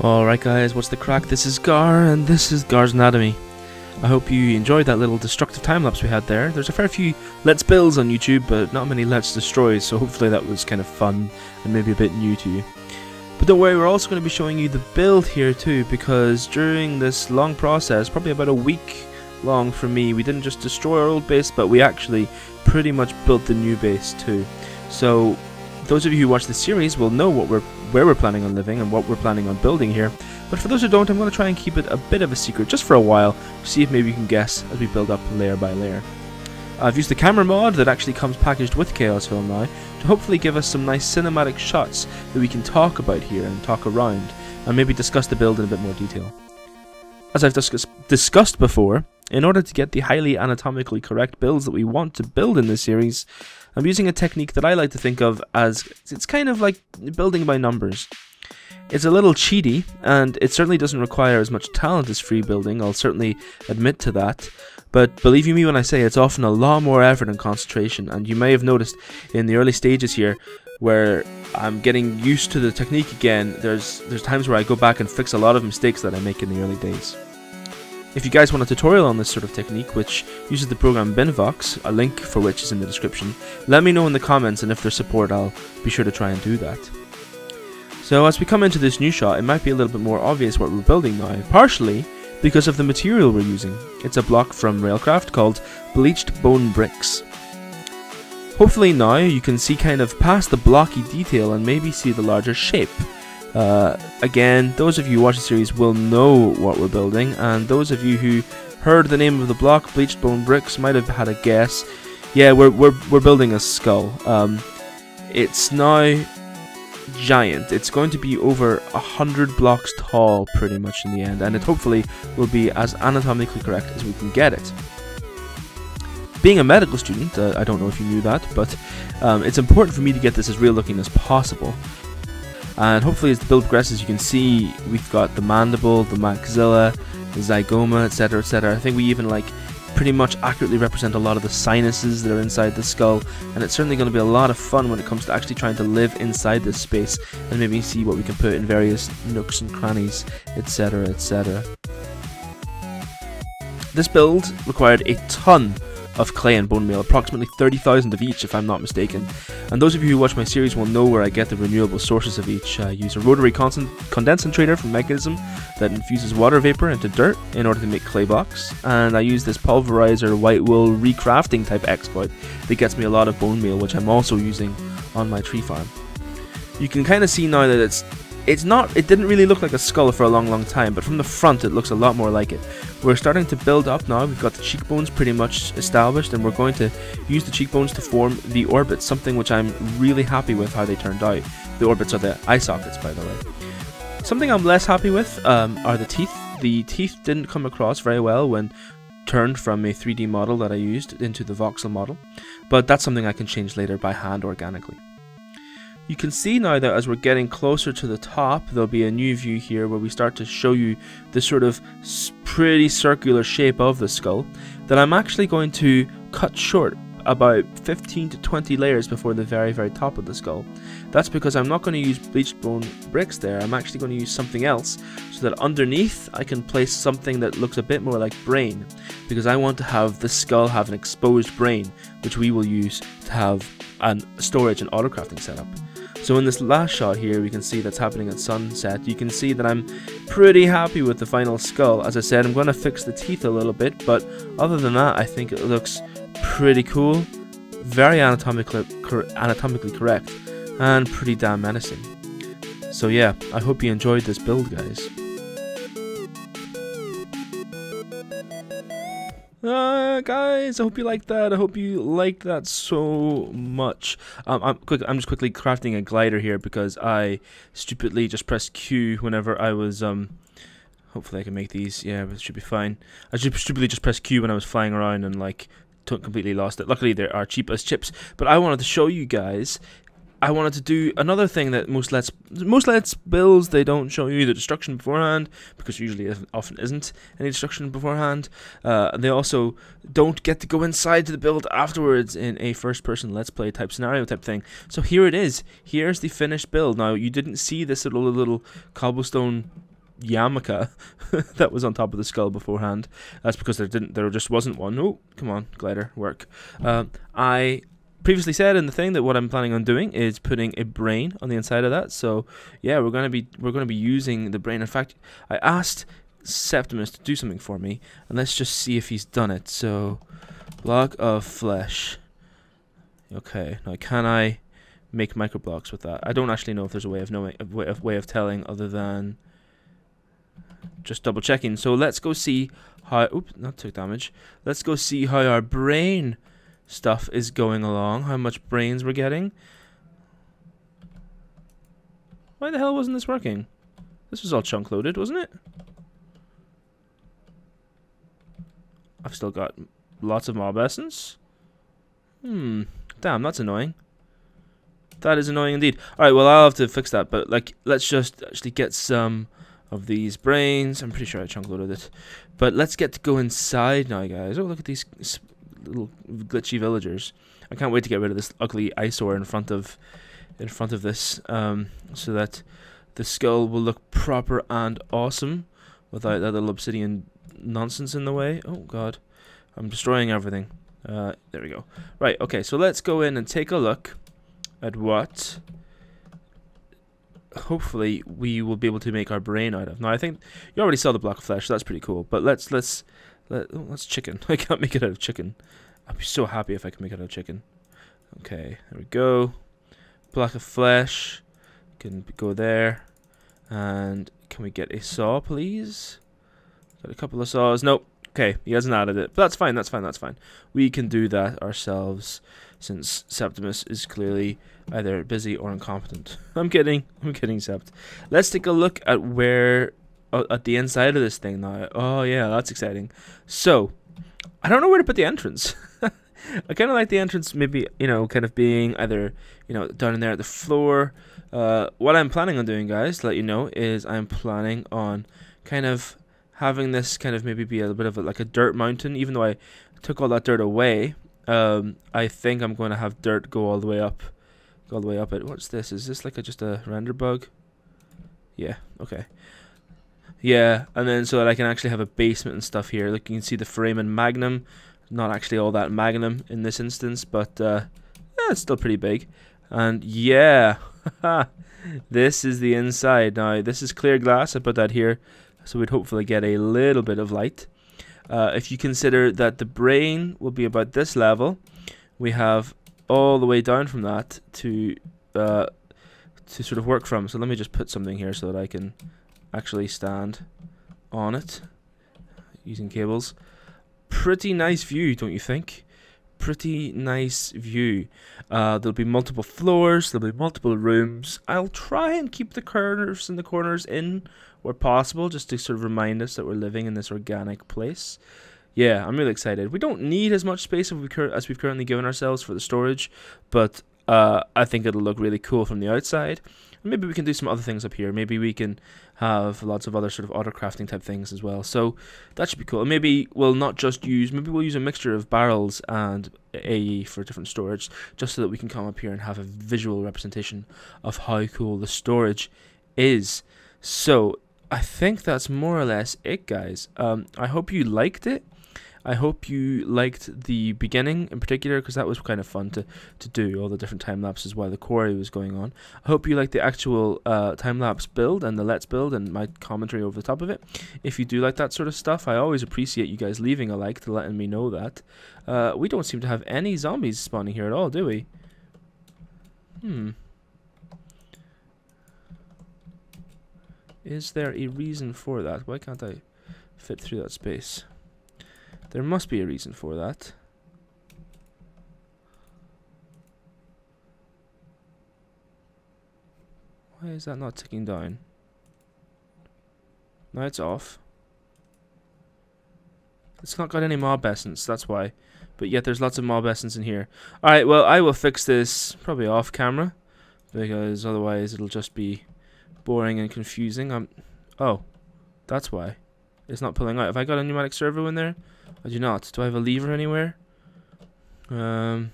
Alright guys, what's the crack? This is Gar, and this is Gar's Anatomy. I hope you enjoyed that little destructive time-lapse we had there. There's a fair few Let's Builds on YouTube, but not many Let's Destroys, so hopefully that was kind of fun and maybe a bit new to you. But don't worry, we're also going to be showing you the build here too, because during this long process, probably about a week long for me, we didn't just destroy our old base, but we actually pretty much built the new base too. So those of you who watch the series will know where we're planning on living and what we're planning on building here. But for those who don't, I'm going to try and keep it a bit of a secret just for a while, to see if maybe you can guess as we build up layer by layer. I've used the camera mod that actually comes packaged with Chaos Film now to hopefully give us some nice cinematic shots that we can talk about here and talk around, and maybe discuss the build in a bit more detail. As I've discussed before, in order to get the highly anatomically correct builds that we want to build in this series, I'm using a technique that I like to think of as, it's kind of like building by numbers. It's a little cheaty, and it certainly doesn't require as much talent as free building, I'll certainly admit to that. But believe you me when I say it's often a lot more effort and concentration, and you may have noticed in the early stages here, where I'm getting used to the technique again, there's times where I go back and fix a lot of mistakes that I make in the early days. If you guys want a tutorial on this sort of technique, which uses the program Binvox, a link for which is in the description, let me know in the comments, and if there's support I'll be sure to try and do that. So as we come into this new shot, it might be a little bit more obvious what we're building now, partially because of the material we're using. It's a block from Railcraft called Bleached Bone Bricks. Hopefully now you can see kind of past the blocky detail and maybe see the larger shape. Again, those of you who watch the series will know what we're building, and those of you who heard the name of the block, Bleached Bone Bricks, might have had a guess. Yeah, we're building a skull. It's now giant. It's going to be over 100 blocks tall pretty much in the end, and it hopefully will be as anatomically correct as we can get it. Being a medical student, I don't know if you knew that, but it's important for me to get this as real looking as possible. And hopefully as the build progresses, you can see we've got the mandible, the maxilla, the zygoma, etc, etc. I think we even pretty much accurately represent a lot of the sinuses that are inside the skull, and it's certainly going to be a lot of fun when it comes to actually trying to live inside this space and maybe see what we can put in various nooks and crannies, etc, etc. This build required a ton of clay and bone meal, approximately 30,000 of each if I'm not mistaken, and those of you who watch my series will know where I get the renewable sources of each. I use a rotary condensator from Mechanism that infuses water vapor into dirt in order to make clay blocks, and I use this pulverizer white wool recrafting type exploit that gets me a lot of bone meal, which I'm also using on my tree farm. You can kind of see now that it didn't really look like a skull for a long time, but from the front it looks a lot more like it. We're starting to build up now. We've got the cheekbones pretty much established, and we're going to use the cheekbones to form the orbits, something which I'm really happy with how they turned out. The orbits are the eye sockets, by the way. Something I'm less happy with are the teeth. The teeth didn't come across very well when turned from a 3D model that I used into the voxel model, but that's something I can change later by hand organically. You can see now that as we're getting closer to the top, there'll be a new view here where we start to show you the sort of pretty circular shape of the skull, that I'm actually going to cut short about 15 to 20 layers before the very top of the skull. That's because I'm not going to use bleached bone bricks there. I'm actually going to use something else, so that underneath I can place something that looks a bit more like brain, because I want to have the skull have an exposed brain, which we will use to have a storage and autocrafting setup. So in this last shot here, we can see that's happening at sunset. You can see that I'm pretty happy with the final skull. As I said, I'm going to fix the teeth a little bit, but other than that, I think it looks pretty cool, very anatomically correct, and pretty damn menacing. So yeah, I hope you enjoyed this build, guys. Guys, I hope you liked that. I hope you liked that so much. I'm just quickly crafting a glider here because I stupidly just pressed Q whenever I was hopefully I can make these. Yeah, it should be fine. I stupidly just pressed Q when I was flying around and completely lost it. Luckily they are cheap as chips, but I wanted to show you guys. I wanted to do another thing that most Let's builds, they don't show you the destruction beforehand, because usually often isn't any destruction beforehand. They also don't get to go inside to the build afterwards in a first-person Let's Play type scenario type thing. So here it is. Here's the finished build. Now, you didn't see this little cobblestone yarmulke that was on top of the skull beforehand. That's because there just wasn't one. Oh, come on, glider, work. I previously said in the thing that what I'm planning on doing is putting a brain on the inside of that. So yeah, we're gonna be using the brain. In fact, I asked Septimus to do something for me, and let's just see if he's done it. So, block of flesh. Okay, now can I make microblocks with that? I don't actually know if there's a way of knowing, a way of telling other than just double checking. So let's go see how. Oops, that took damage. Let's go see how our brain stuff is going along. How much brains we're getting. Why the hell wasn't this working? This was all chunk loaded, wasn't it? I've still got lots of mob essence. Damn, that's annoying. That is annoying indeed. Alright, well, I'll have to fix that, but, like, let's just actually get some of these brains. I'm pretty sure I chunk loaded it. But let's get to go inside now, guys. Oh, look at these little glitchy villagers. I can't wait to get rid of this ugly eyesore in front of this, so that the skull will look proper and awesome without that little obsidian nonsense in the way. Oh, God. I'm destroying everything. There we go. Right, okay, so let's go in and take a look at what hopefully we will be able to make our brain out of. Now, I think you already saw the block of flesh, so that's pretty cool. But let's chicken. I can't make it out of chicken. I'd be so happy if I could make it out of chicken. Okay, there we go. Block of flesh can go there. And can we get a saw, please? Got a couple of saws. Nope. Okay, he hasn't added it, but that's fine, that's fine, that's fine. We can do that ourselves, since Septimus is clearly either busy or incompetent. I'm kidding, Sept. Let's take a look at where, at the inside of this thing now. Oh yeah, that's exciting. So, I don't know where to put the entrance. I kind of like the entrance maybe, you know, kind of being either, you know, down in there at the floor. What I'm planning on doing, guys, to let you know, is I'm planning on kind of having this kind of maybe be a bit of like a dirt mountain. Even though I took all that dirt away, I think I'm going to have dirt go all the way up. It. What's this? Is this like just a render bug? Yeah, okay. Yeah, and then so that I can actually have a basement and stuff here. Like you can see the Foramen Magnum. Not actually all that magnum in this instance, but yeah, it's still pretty big. And yeah, this is the inside. Now, this is clear glass. I put that here so we'd hopefully get a little bit of light. If you consider that the brain will be about this level, we have all the way down from that to sort of work from. So let me just put something here so that I can actually stand on it using cables. Pretty nice view, don't you think? Pretty nice view. There'll be multiple floors, there'll be multiple rooms. I'll try and keep the curves and the corners in where possible, just to sort of remind us that we're living in this organic place. Yeah, I'm really excited. We don't need as much space as we've currently given ourselves for the storage, but I think it'll look really cool from the outside. And maybe we can do some other things up here. Maybe we can have lots of other sort of auto crafting type things as well. So that should be cool. And maybe we'll not just use, maybe we'll use a mixture of barrels and AE for different storage, just so that we can come up here and have a visual representation of how cool the storage is. So I think that's more or less it, guys. I hope you liked it. I hope you liked the beginning in particular, because that was kind of fun to do, all the different time lapses while the quarry was going on. I hope you liked the actual time lapse build and the let's build and my commentary over the top of it. If you do like that sort of stuff, I always appreciate you guys leaving a like to letting me know that. We don't seem to have any zombies spawning here at all, do we? Is there a reason for that? Why can't I fit through that space? There must be a reason for that. Why is that not ticking down? Now it's off. It's not got any mob essence, that's why. But yet there's lots of mob essence in here. Alright, well, I will fix this probably off camera, because otherwise it'll just be boring and confusing. Oh, that's why. It's not pulling out. Have I got a pneumatic servo in there? I do not. Do I have a lever anywhere? No,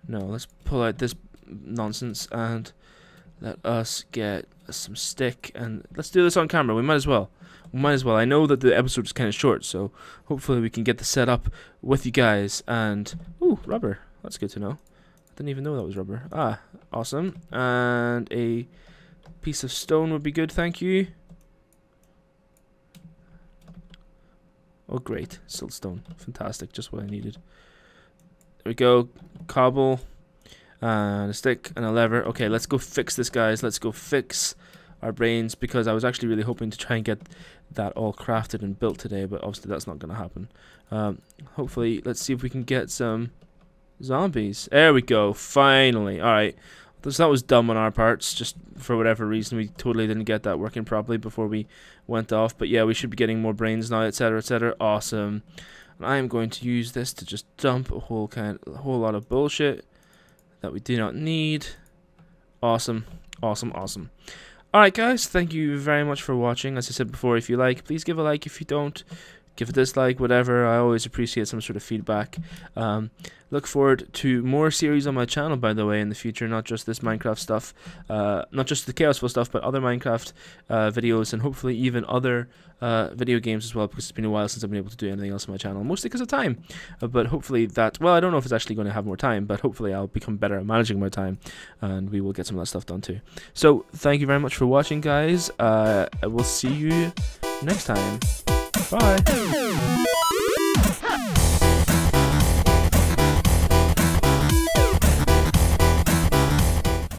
let's pull out this nonsense and Let us get some stick, and let's do this on camera. We might as well. I know that the episode is kind of short, so hopefully we can get the setup with you guys. And ooh, rubber. That's good to know. I didn't even know that was rubber. Ah, awesome. And a piece of stone would be good, thank you. Oh, great. Siltstone. Fantastic. Just what I needed. There we go. Cobble. And a stick and a lever. Okay, let's go fix this, guys. Let's go fix our brains, because I was actually really hoping to try and get that all crafted and built today, but obviously that's not going to happen. Hopefully, let's see if we can get some zombies. There we go. Finally. Alright. So that was dumb on our parts. Just for whatever reason, we totally didn't get that working properly before we went off. But yeah, we should be getting more brains now, etc., etc. Awesome. And I am going to use this to just dump a whole lot of bullshit that we do not need. Awesome. Awesome, awesome. Alright guys, thank you very much for watching. As I said before, if you like, please give a like. If you don't, give a dislike, whatever. I always appreciate some sort of feedback. Look forward to more series on my channel, by the way, in the future. Not just this Minecraft stuff, not just the Chaosful stuff, but other Minecraft videos, and hopefully even other video games as well, because it's been a while since I've been able to do anything else on my channel, mostly because of time. But hopefully that, well, I don't know if it's actually going to have more time, but hopefully I'll become better at managing my time, and we will get some of that stuff done too. So thank you very much for watching, guys. I will see you next time. Bye.